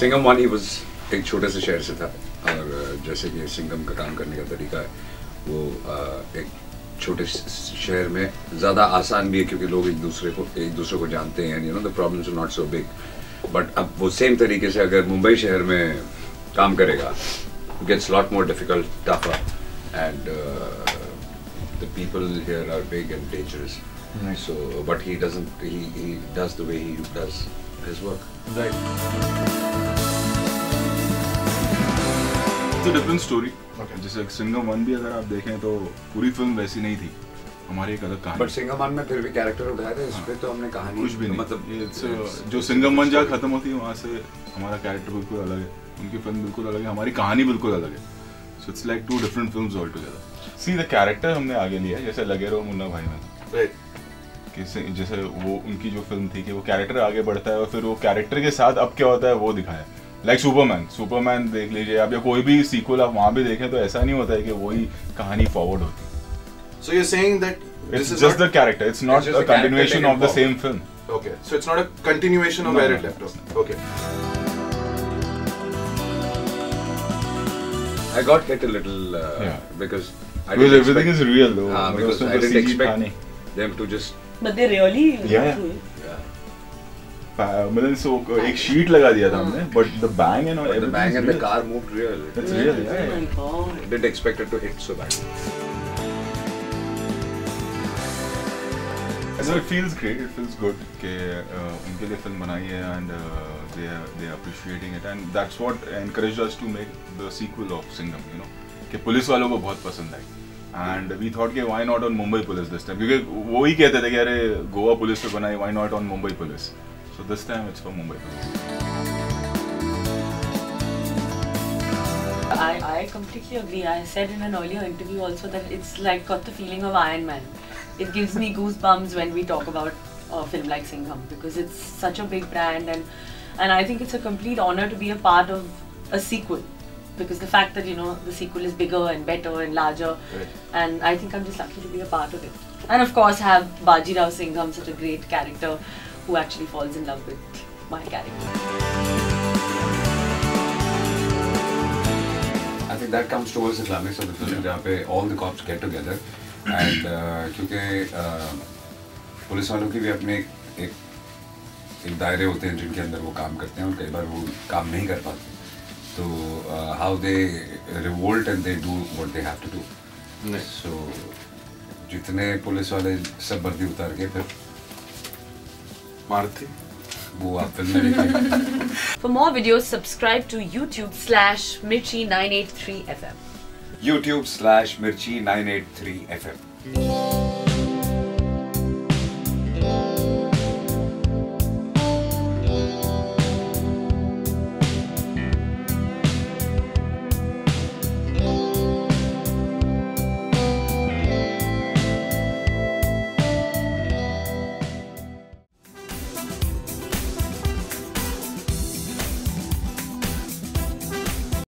Singham one he was एक छोटे से शहर से था, और जैसे कि सिंघम का काम करने का तरीका है वो एक छोटे शहर में ज़्यादा आसान भी है, क्योंकि लोग एक दूसरे को जानते हैं, you know the problems are not so big. But अब वो सेम तरीके से अगर मुंबई शहर में काम करेगा, gets a lot more difficult, tougher, and the people here are big and dangerous. Right. So, but he doesn't. He does the way he does his work. Right. It's a different story. Okay. जैसे Singham one भी अगर आप देखें तो पूरी film वैसी नहीं थी, हमारी एक अलग कहानी. बट सिंघम वन में फिर भी कैरेक्टर उठाए थे, इस पे तो हमने कहानी कुछ भी नहीं. मतलब जो सिंघम वन जहाँ खत्म होती है वहाँ से हमारा कैरेक्टर बिल्कुल अलग है, उनकी फिल्म बिल्कुल अलग है, हमारी कहानी बिल्कुल अलग है. So it's like two different films all together. See the character हमने आगे लिया है, जैसे लगे रहो मुन्ना भाई में. Right. जैसे वो उनकी जो फिल्म थी कि वो कैरेक्टर आगे बढ़ता है और फिर वो कैरेक्टर के साथ अब क्या होता है वो दिखाया. लाइक सुपरमैन देख लीजिए आप, या कोई भी सीक्वल आप वहाँ भी देखें तो ऐसा नहीं होता है कि वही कहानी फॉरवर्ड होती है. So you're saying that It's just the character. It's not a continuation of the same film. Okay. So it's not a continuation of where it left off. Okay. I got hit a little because Because everything is real though. Because I didn't expect them to just. But they really. Yeah. मतलब सो एक sheet लगा दिया था हमने, but the bang and all. The bang and the car moved real. It's real. Oh my God. I didn't expect it to hit so bad. So it feels great. It feels good कि उनके लिए film बनाई है and they are appreciating it, and that's what encouraged us to make the sequel of Singham. You know कि police वालों को बहुत पसंद आई, and we thought कि why not on Mumbai Police this time, क्योंकि वो ही कहते थे कि अरे गोवा पुलिस पे बनाई, why not on Mumbai Police. So this time it's for Mumbai Police. I completely agree. I said in an earlier interview also that it's like got the feeling of Iron Man. It gives me goosebumps when we talk about a film like Singham, because it's such a big brand, and I think it's a complete honor to be a part of a sequel, because the fact that, you know, the sequel is bigger and better and larger, Right. and I think I'm just lucky to be a part of it. And of course have Bajirao Singham, such a great character who actually falls in love with my character. I think that comes towards the climax of the film, जहाँ पे all the cops get together, and क्योंकि police वालों की भी अपने एक दायरे होते हैं जिनके अंदर वो काम करते हैं, और कई बार वो काम नहीं कर पाते, तो how they revolt and they do what they have to do. So जितने पुलिस वाले सब वर्दी उतार के फिर मारते वो आप फिल्म में देखिए. For more videos, subscribe to YouTube/Mirchi983FM. YouTube/Mirchi983FM.